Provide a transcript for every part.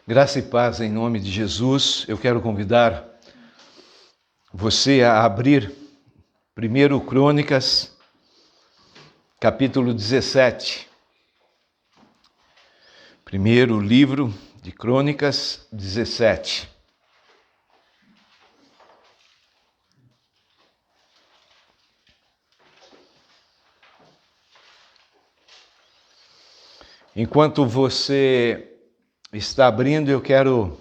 Graça e paz em nome de Jesus. Eu quero convidar você a abrir 1 Crônicas, capítulo 17. Primeiro livro de Crônicas 17. Enquanto você está abrindo, eu quero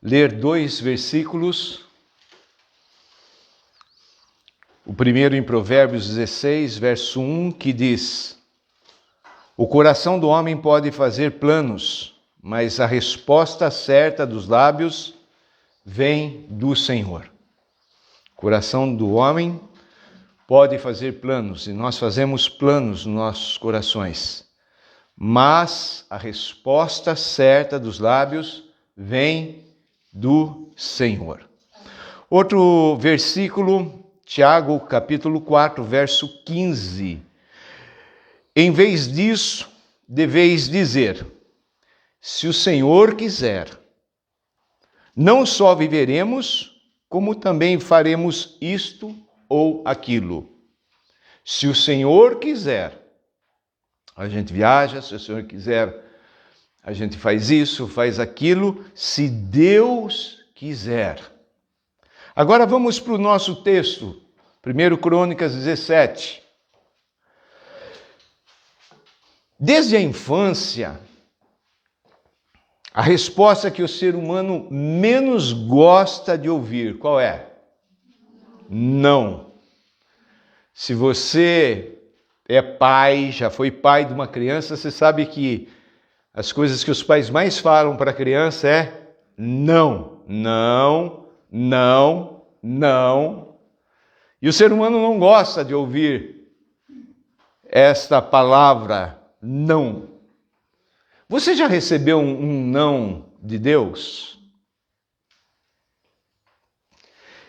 ler 2 versículos. O primeiro em Provérbios 16, verso 1, que diz: O coração do homem pode fazer planos, mas a resposta certa dos lábios vem do Senhor. O coração do homem pode fazer planos, e nós fazemos planos nos nossos corações. Mas a resposta certa dos lábios vem do Senhor. Outro versículo, Tiago, capítulo 4, verso 15. Em vez disso, deveis dizer: se o Senhor quiser, não só viveremos, como também faremos isto ou aquilo. Se o Senhor quiser, a gente viaja, se o Senhor quiser, a gente faz isso, faz aquilo, se Deus quiser. Agora vamos para o nosso texto, 1 Crônicas 17. Desde a infância, a resposta que o ser humano menos gosta de ouvir, qual é? Não. Se você é pai, já foi pai de uma criança, você sabe que as coisas que os pais mais falam para a criança é não, não, não, não. E o ser humano não gosta de ouvir esta palavra não. Você já recebeu um não de Deus?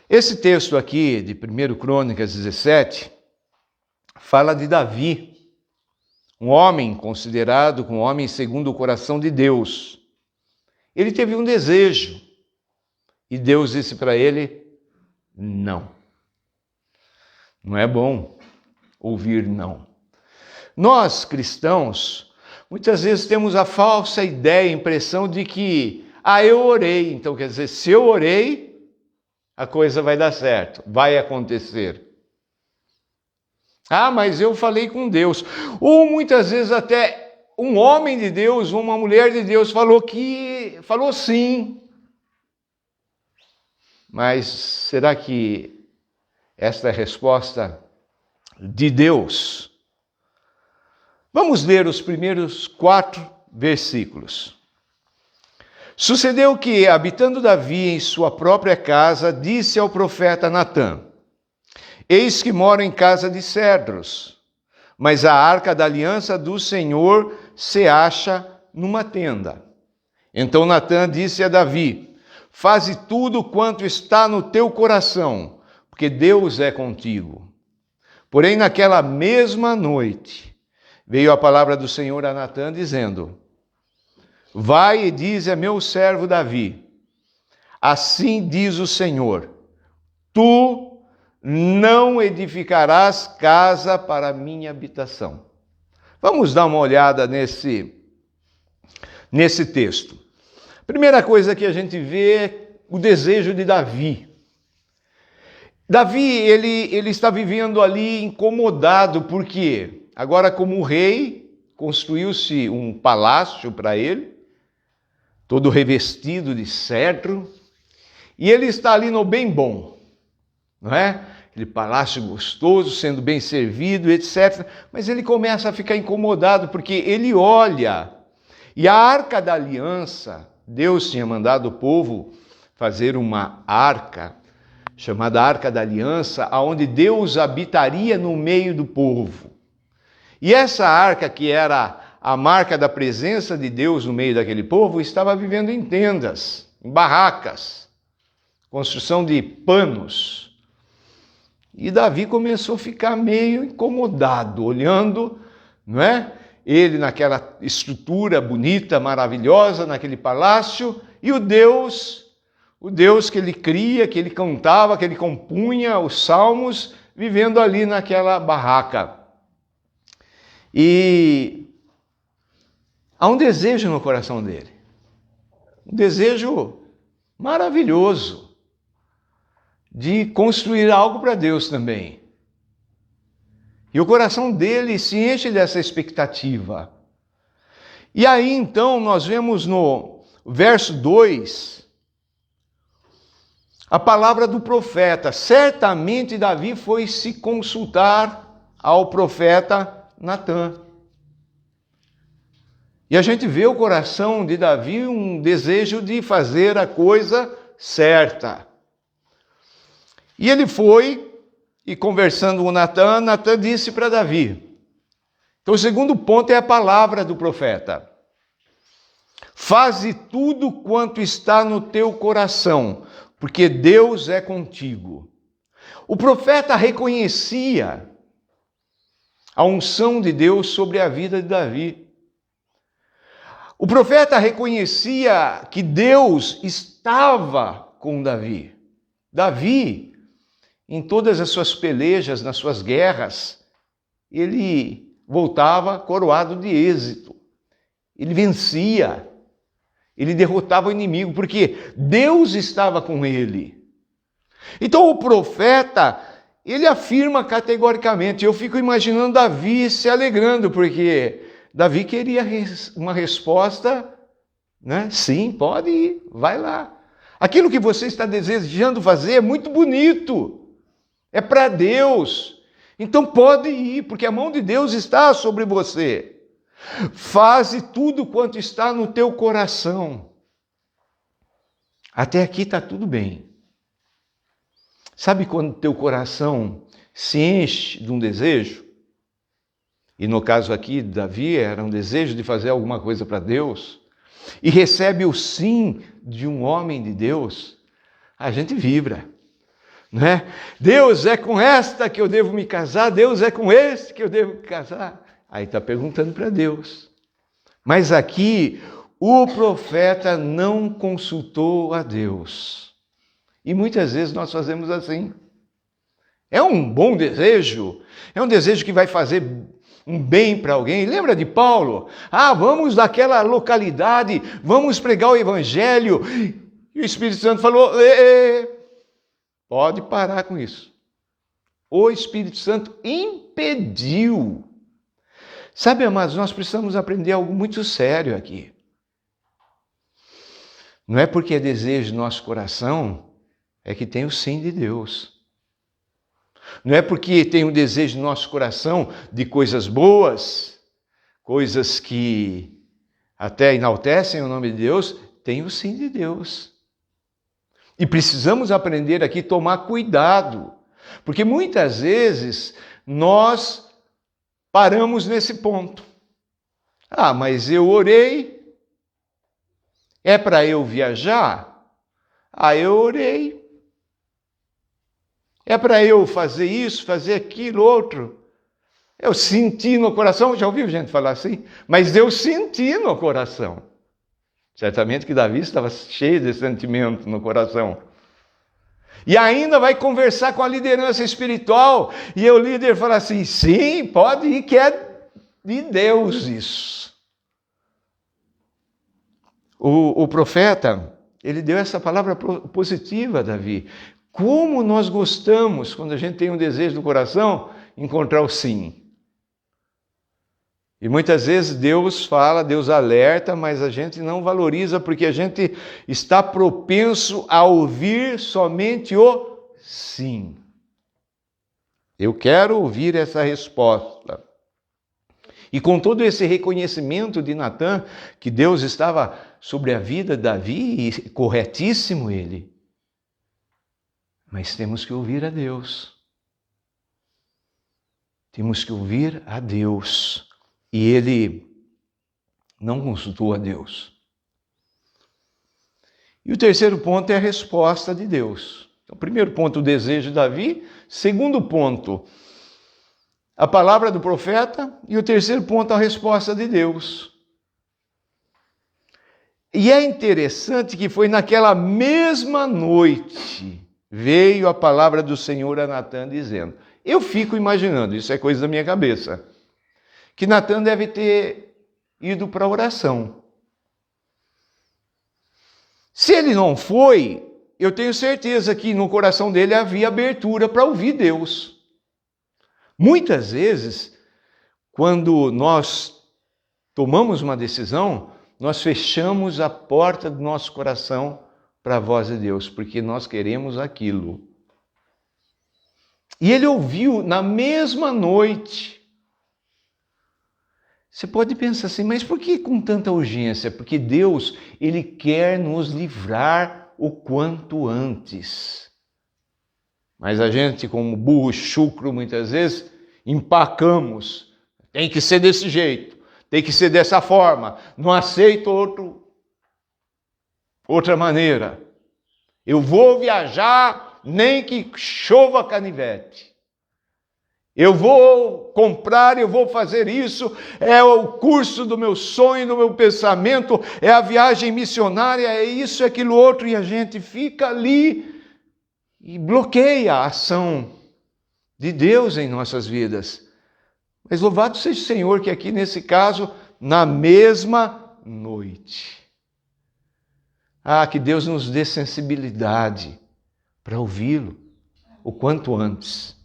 Esse texto aqui de 1 Crônicas 17 fala de Davi, um homem considerado um homem segundo o coração de Deus. Ele teve um desejo e Deus disse para ele: não. Não é bom ouvir não. Nós, cristãos, muitas vezes temos a falsa ideia, a impressão de que, eu orei, então quer dizer, se eu orei, a coisa vai dar certo, vai acontecer. Mas eu falei com Deus. Ou muitas vezes até um homem de Deus, uma mulher de Deus falou sim. Mas será que esta é a resposta de Deus? Vamos ler os primeiros 4 versículos. Sucedeu que, habitando Davi em sua própria casa, disse ao profeta Natã: Eis que moro em casa de cedros, mas a arca da aliança do Senhor se acha numa tenda. Então Natã disse a Davi: Faze tudo quanto está no teu coração, porque Deus é contigo. Porém, naquela mesma noite, veio a palavra do Senhor a Natã, dizendo: Vai e dize a meu servo Davi: Assim diz o Senhor, tu não edificarás casa para a minha habitação. Vamos dar uma olhada nesse texto. Primeira coisa que a gente vê é o desejo de Davi. Davi, ele está vivendo ali incomodado, porque agora como rei, construiu-se um palácio para ele, todo revestido de cedro, e ele está ali no bem bom, não é? Aquele palácio gostoso, sendo bem servido, etc. Mas ele começa a ficar incomodado, porque ele olha, e a Arca da Aliança, Deus tinha mandado o povo fazer uma arca, chamada Arca da Aliança, onde Deus habitaria no meio do povo. E essa arca, que era a marca da presença de Deus no meio daquele povo, estava vivendo em tendas, em barracas, construção de panos. E Davi começou a ficar meio incomodado, olhando, não é? ele naquela estrutura bonita, maravilhosa, naquele palácio, e o Deus que ele cria, que ele cantava, que ele compunha os salmos, vivendo ali naquela barraca. E há um desejo no coração dele, um desejo maravilhoso de construir algo para Deus também. E o coração dele se enche dessa expectativa. E aí então nós vemos no verso 2 a palavra do profeta. Certamente Davi foi se consultar ao profeta Natã. E a gente vê o coração de Davi um desejo de fazer a coisa certa. E ele foi, e conversando com Natã, Natã disse para Davi. Então o segundo ponto é a palavra do profeta. Faze tudo quanto está no teu coração, porque Deus é contigo. O profeta reconhecia a unção de Deus sobre a vida de Davi. O profeta reconhecia que Deus estava com Davi. Davi, em todas as suas pelejas, nas suas guerras, ele voltava coroado de êxito. Ele vencia, ele derrotava o inimigo, porque Deus estava com ele. Então o profeta, ele afirma categoricamente, eu fico imaginando Davi se alegrando, porque Davi queria uma resposta, né? Sim, pode ir, vai lá. Aquilo que você está desejando fazer é muito bonito, é para Deus. Então pode ir, porque a mão de Deus está sobre você. Faze tudo quanto está no teu coração. Até aqui está tudo bem. Sabe quando teu coração se enche de um desejo? E no caso aqui, Davi era um desejo de fazer alguma coisa para Deus, e recebe o sim de um homem de Deus, a gente vibra, né? Deus, é com esta que eu devo me casar, Deus, é com este que eu devo me casar. Aí está perguntando para Deus. Mas aqui, o profeta não consultou a Deus. E muitas vezes nós fazemos assim. É um bom desejo, é um desejo que vai fazer um bem para alguém. Lembra de Paulo? Vamos naquela localidade, vamos pregar o evangelho. E o Espírito Santo falou, pode parar com isso. O Espírito Santo impediu. Sabe, amados, nós precisamos aprender algo muito sério aqui. Não é porque é desejo do nosso coração, é que tem o sim de Deus. Não é porque tem um desejo no nosso coração de coisas boas, coisas que até enaltecem o nome de Deus, tem o sim de Deus. E precisamos aprender aqui a tomar cuidado, porque muitas vezes nós paramos nesse ponto. Mas eu orei, é para eu viajar? Eu orei. É para eu fazer isso, fazer aquilo, outro. Eu senti no coração, já ouviu gente falar assim? Mas eu senti no coração. Certamente que Davi estava cheio de sentimento no coração. E ainda vai conversar com a liderança espiritual, e o líder fala assim, sim, pode ir, que é de Deus isso. O profeta, ele deu essa palavra positiva a Davi. Como nós gostamos, quando a gente tem um desejo no coração, encontrar o sim. E muitas vezes Deus fala, Deus alerta, mas a gente não valoriza porque a gente está propenso a ouvir somente o sim. Eu quero ouvir essa resposta. E com todo esse reconhecimento de Natã, que Deus estava sobre a vida de Davi, e corretíssimo ele, mas temos que ouvir a Deus. Temos que ouvir a Deus. E ele não consultou a Deus. E o terceiro ponto é a resposta de Deus. Então, primeiro ponto, o desejo de Davi. Segundo ponto, a palavra do profeta, e o terceiro ponto, a resposta de Deus. E é interessante que foi naquela mesma noite, veio a palavra do Senhor a Natã dizendo, eu fico imaginando, isso é coisa da minha cabeça, que Natã deve ter ido para a oração. Se ele não foi, eu tenho certeza que no coração dele havia abertura para ouvir Deus. Muitas vezes, quando nós tomamos uma decisão, nós fechamos a porta do nosso coração para a voz de Deus, porque nós queremos aquilo. E ele ouviu na mesma noite. Você pode pensar assim, mas por que com tanta urgência? Porque Deus, Ele quer nos livrar o quanto antes. Mas a gente, como burro chucro, muitas vezes, empacamos. Tem que ser desse jeito, tem que ser dessa forma. Não aceito outra maneira. Eu vou viajar, nem que chova canivete. Eu vou comprar, eu vou fazer isso, é o curso do meu sonho, do meu pensamento, é a viagem missionária, é isso, é aquilo outro, e a gente fica ali e bloqueia a ação de Deus em nossas vidas. Mas louvado seja o Senhor que aqui nesse caso, na mesma noite. Que Deus nos dê sensibilidade para ouvi-lo o quanto antes.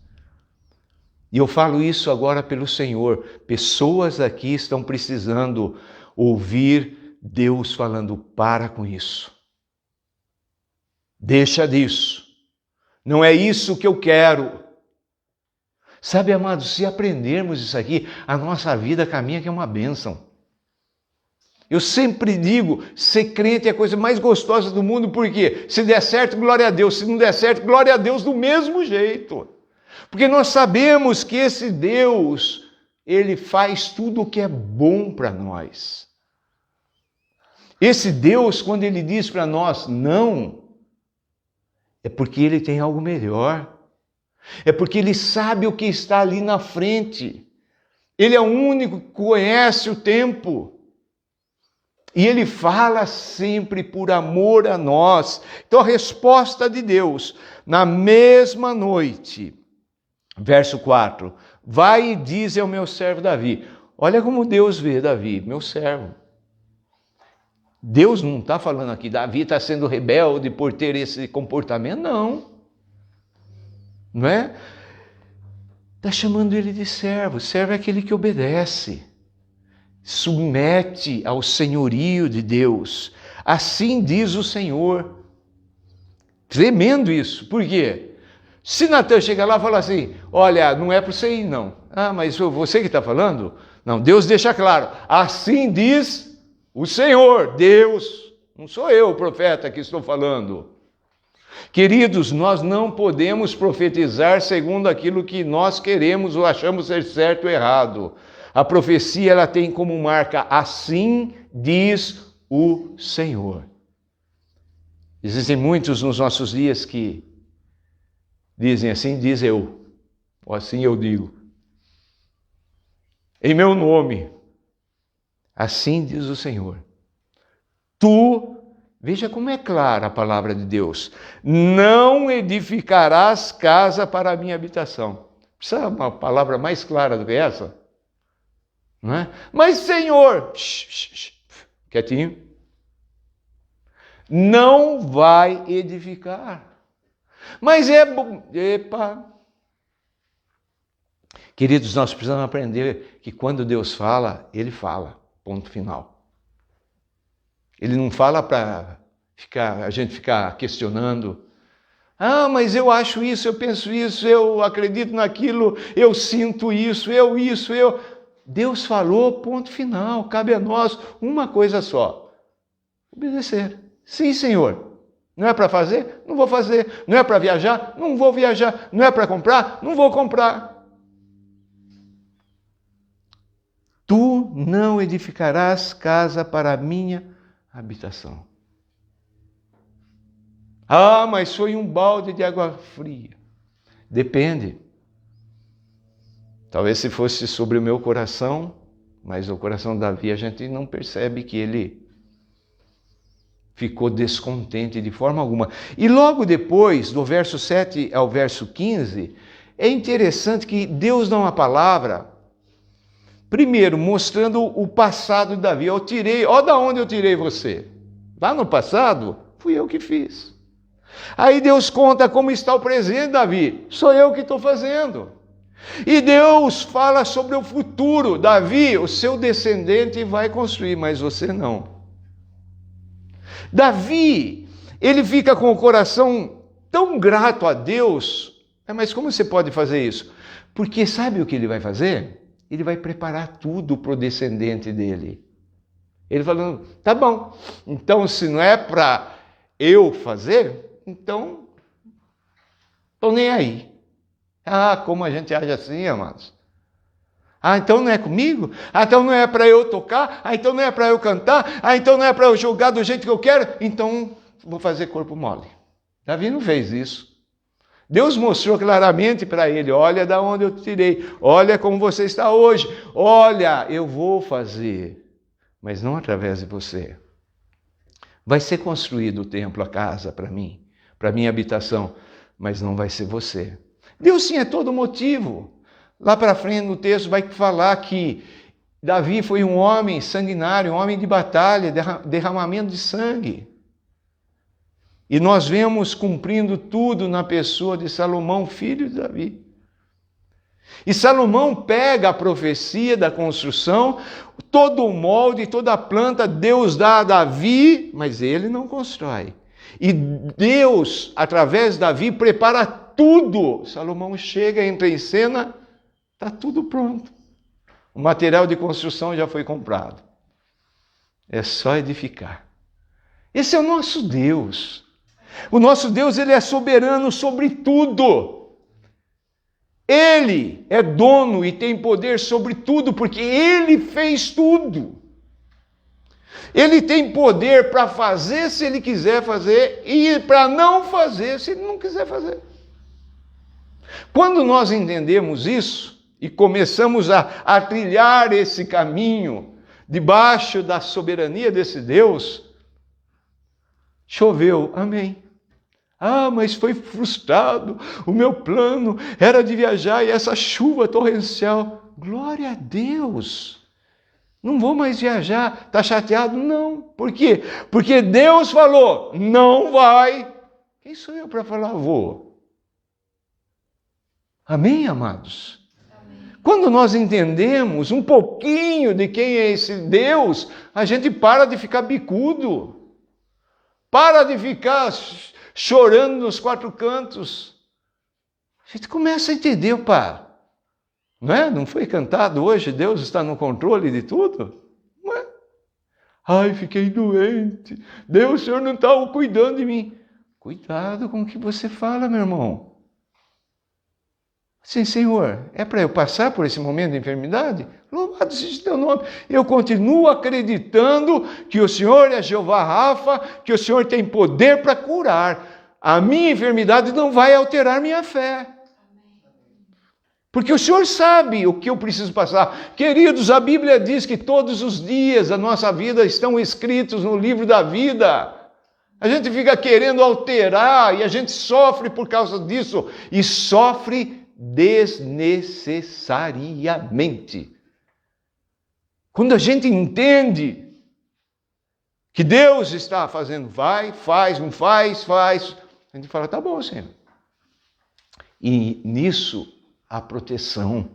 E eu falo isso agora pelo Senhor. Pessoas aqui estão precisando ouvir Deus falando, para com isso. Deixa disso. Não é isso que eu quero. Sabe, amados, se aprendermos isso aqui, a nossa vida caminha que é uma bênção. Eu sempre digo, ser crente é a coisa mais gostosa do mundo, por quê? Se der certo, glória a Deus. Se não der certo, glória a Deus do mesmo jeito. Porque nós sabemos que esse Deus, Ele faz tudo o que é bom para nós. Esse Deus, quando Ele diz para nós não, é porque Ele tem algo melhor. É porque Ele sabe o que está ali na frente. Ele é o único que conhece o tempo. E Ele fala sempre por amor a nós. Então a resposta de Deus, na mesma noite, verso 4, vai e diz ao meu servo Davi. Olha como Deus vê Davi, meu servo. Deus não está falando aqui, Davi está sendo rebelde por ter esse comportamento, não. Não é? Está chamando ele de servo. Servo é aquele que obedece, submete ao senhorio de Deus. Assim diz o Senhor. Tremendo isso. Por quê? Se Natã chegar lá e falar assim, olha, não é para você ir não. Mas você que está falando? Não, Deus deixa claro. Assim diz o Senhor, Deus. Não sou eu, o profeta, que estou falando. Queridos, nós não podemos profetizar segundo aquilo que nós queremos ou achamos ser certo ou errado. A profecia, ela tem como marca, assim diz o Senhor. Existem muitos nos nossos dias que dizem assim, diz eu, ou assim eu digo. Em meu nome, assim diz o Senhor. Veja como é clara a palavra de Deus. Não edificarás casa para a minha habitação. Precisa uma palavra mais clara do que essa? Não é? Mas, Senhor, quietinho, não vai edificar. Mas epa. Queridos, nós precisamos aprender que quando Deus fala, Ele fala. Ponto final. Ele não fala para a gente ficar questionando. Mas eu acho isso, eu penso isso, eu acredito naquilo, eu sinto isso, eu. Deus falou, ponto final. Cabe a nós uma coisa só. Obedecer. Sim, Senhor. Não é para fazer? Não vou fazer. Não é para viajar? Não vou viajar. Não é para comprar? Não vou comprar. Tu não edificarás casa para a minha habitação. Mas foi um balde de água fria. Depende. Talvez se fosse sobre o meu coração, mas o coração de Davi a gente não percebe que ele ficou descontente de forma alguma. E logo depois, do verso 7 ao verso 15, é interessante que Deus dá uma palavra, primeiro mostrando o passado de Davi. Ó da onde eu tirei você. Lá no passado, fui eu que fiz. Aí Deus conta como está o presente, Davi. Sou eu que estou fazendo. E Deus fala sobre o futuro. Davi, o seu descendente vai construir, mas você não. Davi, ele fica com o coração tão grato a Deus. Mas como você pode fazer isso? Porque sabe o que ele vai fazer? Ele vai preparar tudo para o descendente dele. Ele falando, tá bom, então se não é para eu fazer, então estou nem aí. Ah, como a gente age assim, amados. Ah, então não é comigo? Ah, então não é para eu tocar? Ah, então não é para eu cantar? Ah, então não é para eu jogar do jeito que eu quero? Então vou fazer corpo mole. Davi não fez isso. Deus mostrou claramente para ele, olha da onde eu tirei, olha como você está hoje, olha, eu vou fazer, mas não através de você. Vai ser construído o templo, a casa para mim, para minha habitação, mas não vai ser você. Deus tinha todo motivo. Lá para frente no texto vai falar que Davi foi um homem sanguinário, um homem de batalha, derramamento de sangue. E nós vemos cumprindo tudo na pessoa de Salomão, filho de Davi. E Salomão pega a profecia da construção, todo o molde, toda a planta, Deus dá a Davi, mas ele não constrói. E Deus, através de Davi, prepara tudo. Salomão chega, entra em cena, está tudo pronto. O material de construção já foi comprado. É só edificar. Esse é o nosso Deus. O nosso Deus, ele é soberano sobre tudo. Ele é dono e tem poder sobre tudo, porque ele fez tudo. Ele tem poder para fazer se ele quiser fazer e para não fazer se ele não quiser fazer. Quando nós entendemos isso e começamos a trilhar esse caminho debaixo da soberania desse Deus, choveu, amém. Ah, mas foi frustrado, o meu plano era de viajar e essa chuva torrencial. Glória a Deus! Não vou mais viajar, está chateado? Não. Por quê? Porque Deus falou, não vai. Quem sou eu para falar vou? Amém, amados? Amém. Quando nós entendemos um pouquinho de quem é esse Deus, a gente para de ficar bicudo. Para de ficar chorando nos quatro cantos. A gente começa a entender, opa, não é? Não foi cantado hoje, Deus está no controle de tudo? Não é? Ai, fiquei doente, Deus, o Senhor não está cuidando de mim. Cuidado com o que você fala, meu irmão. Sim, Senhor, é para eu passar por esse momento de enfermidade? Louvado seja o teu nome. Eu continuo acreditando que o Senhor é Jeová Rafa, que o Senhor tem poder para curar. A minha enfermidade não vai alterar minha fé. Porque o Senhor sabe o que eu preciso passar. Queridos, a Bíblia diz que todos os dias da nossa vida estão escritos no livro da vida. A gente fica querendo alterar e a gente sofre por causa disso. E sofre desnecessariamente. Quando a gente entende que Deus está fazendo, vai, faz, não faz, faz, a gente fala, tá bom, Senhor. E nisso há proteção,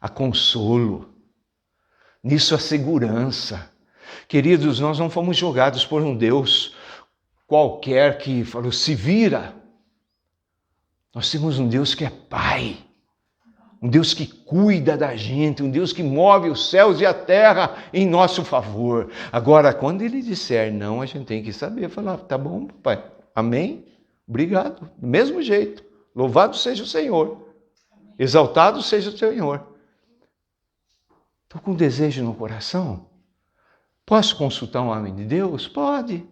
há consolo, nisso há segurança. Queridos, nós não fomos jogados por um Deus qualquer que falou, se vira. Nós temos um Deus que é Pai, um Deus que cuida da gente, um Deus que move os céus e a terra em nosso favor. Agora, quando Ele disser não, a gente tem que saber, falar, tá bom, Pai, amém, obrigado, do mesmo jeito, louvado seja o Senhor, exaltado seja o Senhor. Estou com um desejo no coração, posso consultar um homem de Deus? Pode,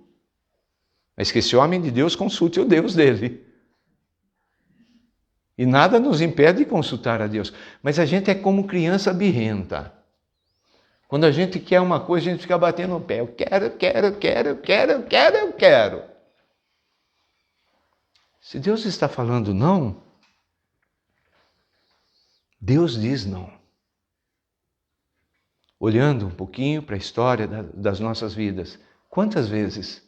mas que esse homem de Deus consulte o Deus dele. E nada nos impede de consultar a Deus. Mas a gente é como criança birrenta. Quando a gente quer uma coisa, a gente fica batendo o pé. Eu quero. Se Deus está falando não, Deus diz não. Olhando um pouquinho para a história das nossas vidas, quantas vezes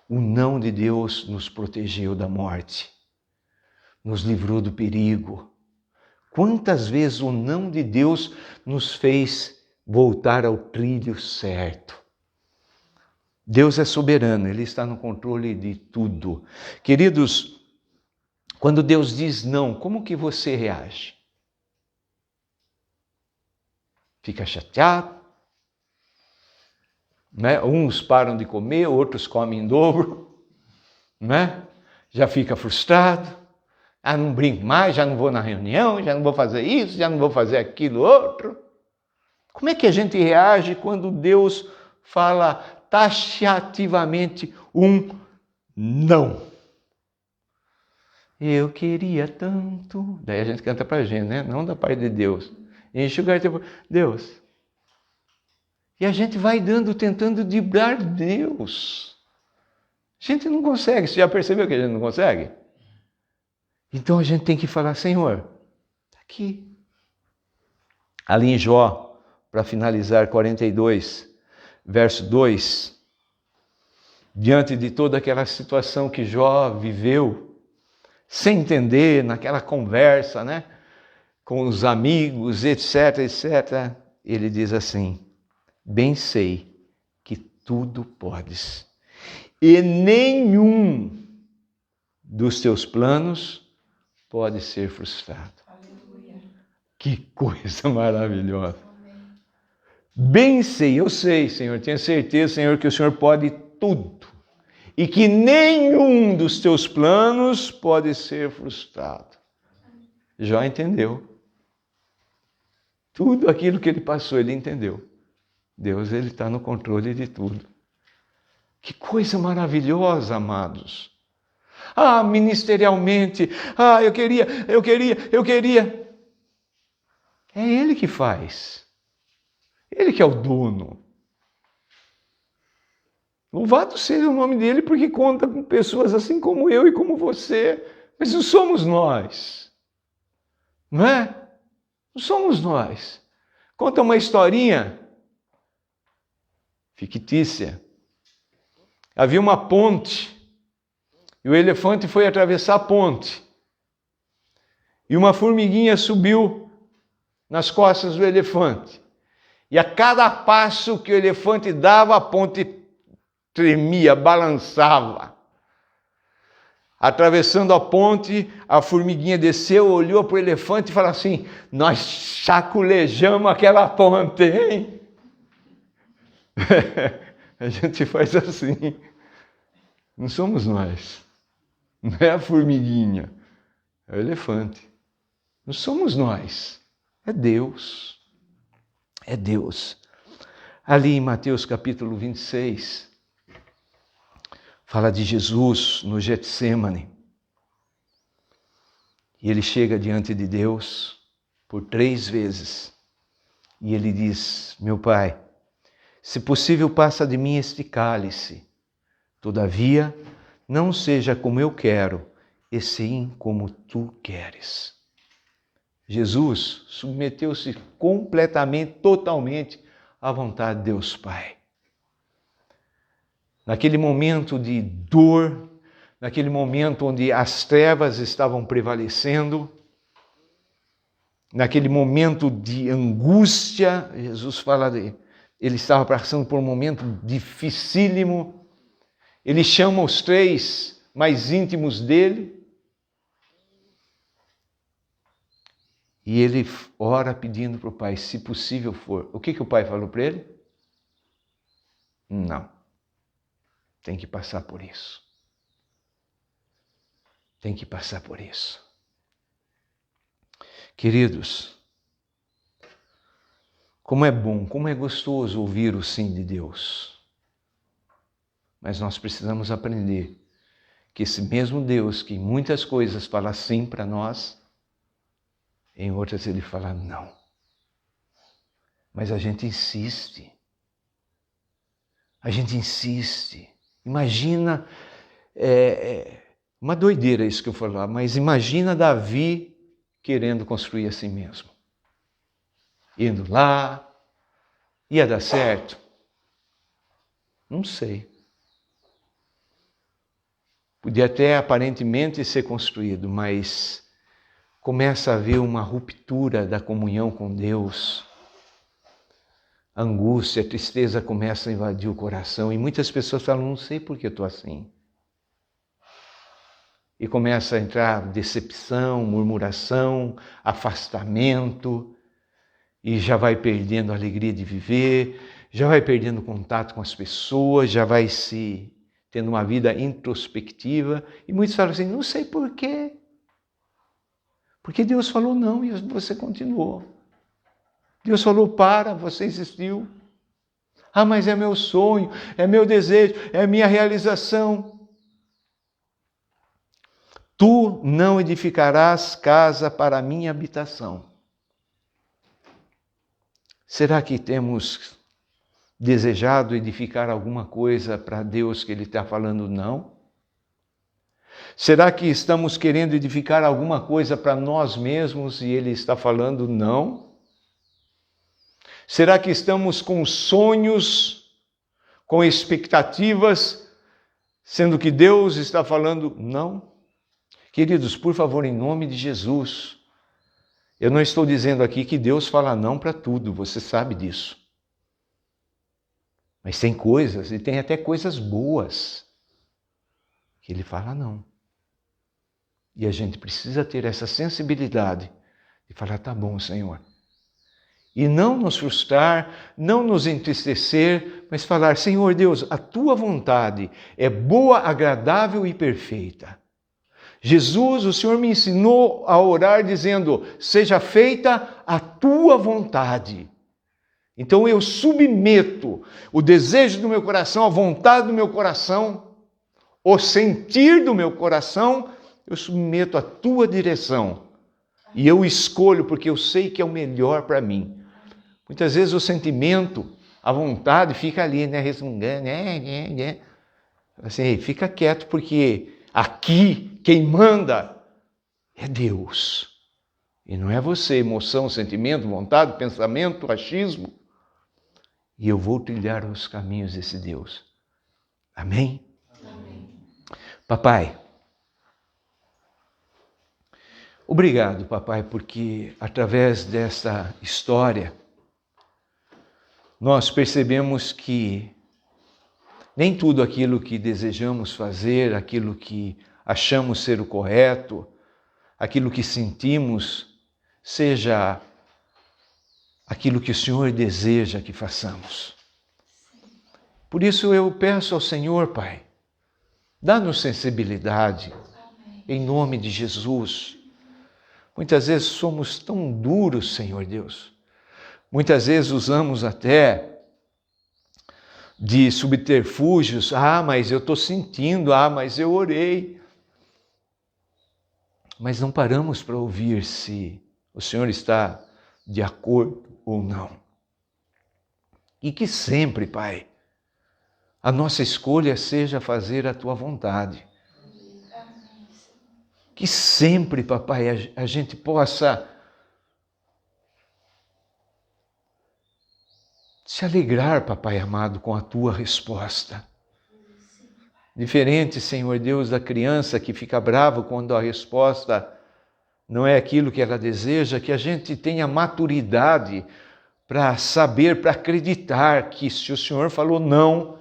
o não de Deus nos protegeu da morte, nos livrou do perigo? Quantas vezes o não de Deus nos fez voltar ao trilho certo? Deus é soberano, Ele está no controle de tudo. Queridos, quando Deus diz não, como que você reage? Fica chateado, né? Uns param de comer, outros comem em dobro, né? Já fica frustrado. Ah, não brinco mais, já não vou na reunião, já não vou fazer isso, já não vou fazer aquilo outro. Como é que a gente reage quando Deus fala taxativamente um não? Eu queria tanto. Daí a gente canta pra gente, né? Não da parte de Deus. Enche o garteiro. Deus. E a gente vai tentando driblar Deus. A gente não consegue. Você já percebeu que a gente não consegue? Então a gente tem que falar, Senhor, está aqui. Ali em Jó, para finalizar, 42, verso 2. Diante de toda aquela situação que Jó viveu, sem entender, naquela conversa, né? Com os amigos, etc, ele diz assim, bem sei que tudo podes, e nenhum dos teus planos pode ser frustrado. Aleluia. Que coisa maravilhosa. Amém. Bem sei, eu sei, Senhor, tenho certeza, Senhor, que o Senhor pode tudo, e que nenhum dos teus planos pode ser frustrado. Jó entendeu. Tudo aquilo que ele passou, ele entendeu. Deus, ele está no controle de tudo. Que coisa maravilhosa, amados. Ah, ministerialmente, eu queria. É Ele que faz. Ele que é o dono. Louvado seja o nome dele, porque conta com pessoas assim como eu e como você. Mas não somos nós. Não é? Não somos nós. Conta uma historinha fictícia. Havia uma ponte e o elefante foi atravessar a ponte. E uma formiguinha subiu nas costas do elefante. E a cada passo que o elefante dava, a ponte tremia, balançava. Atravessando a ponte, a formiguinha desceu, olhou para o elefante e falou assim, nós saculejamos aquela ponte, hein? A gente faz assim. Não somos nós. Não é a formiguinha, é o elefante. Não somos nós. É Deus. É Deus. Ali em Mateus capítulo 26, fala de Jesus no Getsêmani. E ele chega diante de Deus por 3 vezes. E ele diz, meu Pai, se possível passa de mim este cálice. Todavia, não seja como eu quero, e sim como tu queres. Jesus submeteu-se completamente, totalmente à vontade de Deus Pai. Naquele momento de dor, naquele momento onde as trevas estavam prevalecendo, naquele momento de angústia, Jesus fala ele estava passando por um momento dificílimo. Ele chama os 3 mais íntimos dele e ele ora pedindo para o Pai, se possível for. O que o Pai falou para ele? Não. Tem que passar por isso. Tem que passar por isso. Queridos, como é bom, como é gostoso ouvir o sim de Deus. Mas nós precisamos aprender que esse mesmo Deus que em muitas coisas fala sim para nós, Em outras ele fala não. Mas a gente insiste. A gente insiste. Imagina, uma doideira isso que eu vou falar, mas imagina Davi querendo construir assim mesmo. Indo lá, ia dar certo? Não sei. Podia até aparentemente ser construído, mas começa a haver uma ruptura da comunhão com Deus. A angústia, a tristeza começa a invadir o coração e muitas pessoas falam, não sei por que eu estou assim. E começa a entrar decepção, murmuração, afastamento, e já vai perdendo a alegria de viver, já vai perdendo contato com as pessoas, já vai se tendo uma vida introspectiva. E muitos falam assim, não sei por quê. Porque Deus falou não e você continuou. Deus falou para, você insistiu. Ah, mas é meu sonho, é meu desejo, é minha realização. Tu não edificarás casa para a minha habitação. Será que temos desejado edificar alguma coisa para Deus que Ele está falando não? Será que estamos querendo edificar alguma coisa para nós mesmos e Ele está falando não? Será que estamos com sonhos, com expectativas, sendo que Deus está falando não? Queridos, por favor, em nome de Jesus, eu não estou dizendo aqui que Deus fala não para tudo, você sabe disso. Mas tem coisas, e tem até coisas boas, que Ele fala não. E a gente precisa ter essa sensibilidade de falar, tá bom, Senhor. E não nos frustrar, não nos entristecer, mas falar, Senhor Deus, a Tua vontade é boa, agradável e perfeita. Jesus, o Senhor me ensinou a orar dizendo, seja feita a Tua vontade. Então eu submeto o desejo do meu coração, a vontade do meu coração, o sentir do meu coração, eu submeto a Tua direção. E eu escolho porque eu sei que é o melhor para mim. Muitas vezes o sentimento, a vontade fica ali, né, resmungando, assim, fica quieto porque aqui quem manda é Deus. E não é você, emoção, sentimento, vontade, pensamento, achismo. E eu vou trilhar os caminhos desse Deus. Amém? Amém. Papai, obrigado, papai, porque através dessa história nós percebemos que nem tudo aquilo que desejamos fazer, aquilo que achamos ser o correto, aquilo que sentimos, seja aquilo que o Senhor deseja que façamos. Por isso eu peço ao Senhor, Pai, dá-nos sensibilidade, em nome de Jesus. Muitas vezes somos tão duros, Senhor Deus. Muitas vezes usamos até de subterfúgios. Ah, mas eu estou sentindo. Ah, mas eu orei. Mas não paramos para ouvir se o Senhor está de acordo ou não. E que sempre, Pai, a nossa escolha seja fazer a Tua vontade. Que sempre, Papai, a gente possa se alegrar, Papai amado, com a Tua resposta. Diferente, Senhor Deus, da criança que fica brava quando a resposta não é aquilo que ela deseja, que a gente tenha maturidade para saber, para acreditar que se o Senhor falou não,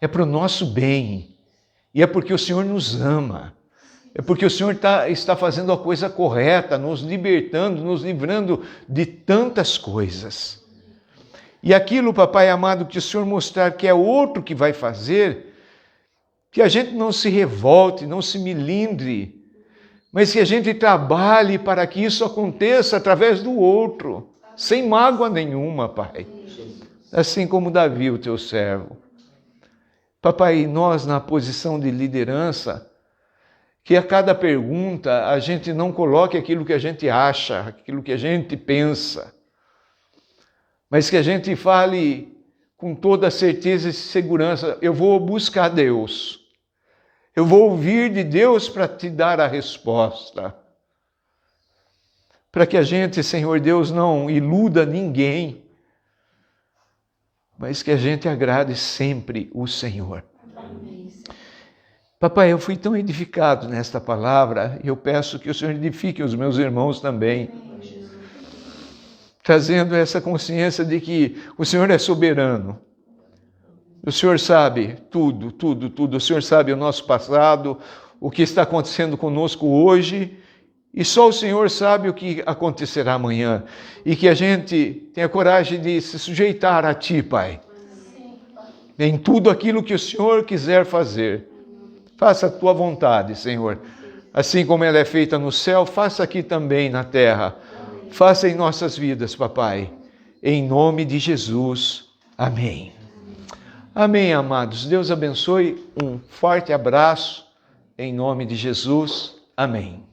é para o nosso bem, e é porque o Senhor nos ama, é porque o Senhor está fazendo a coisa correta, nos libertando, nos livrando de tantas coisas. E aquilo, Papai amado, que o Senhor mostrar que é outro que vai fazer, que a gente não se revolte, não se melindre, mas que a gente trabalhe para que isso aconteça através do outro, sem mágoa nenhuma, Pai. Assim como Davi, o Teu servo. Papai, nós na posição de liderança, Que a cada pergunta a gente não coloque aquilo que a gente acha, aquilo que a gente pensa, mas que a gente fale com toda a certeza e segurança: eu vou buscar Deus, eu vou ouvir de Deus para te dar a resposta. Para que a gente, Senhor Deus, não iluda ninguém, mas que a gente agrade sempre o Senhor. Papai, eu fui tão edificado nesta palavra, e eu peço que o Senhor edifique os meus irmãos também, trazendo essa consciência de que o Senhor é soberano. O Senhor sabe tudo, tudo, tudo. O Senhor sabe o nosso passado, o que está acontecendo conosco hoje, e só o Senhor sabe o que acontecerá amanhã. E que a gente tenha coragem de se sujeitar a Ti, Pai, em tudo aquilo que o Senhor quiser fazer. Faça a Tua vontade, Senhor. Assim como ela é feita no céu, faça aqui também na terra. Faça em nossas vidas, Papai. Em nome de Jesus. Amém. Amém, amados. Deus abençoe. Um forte abraço. Em nome de Jesus. Amém.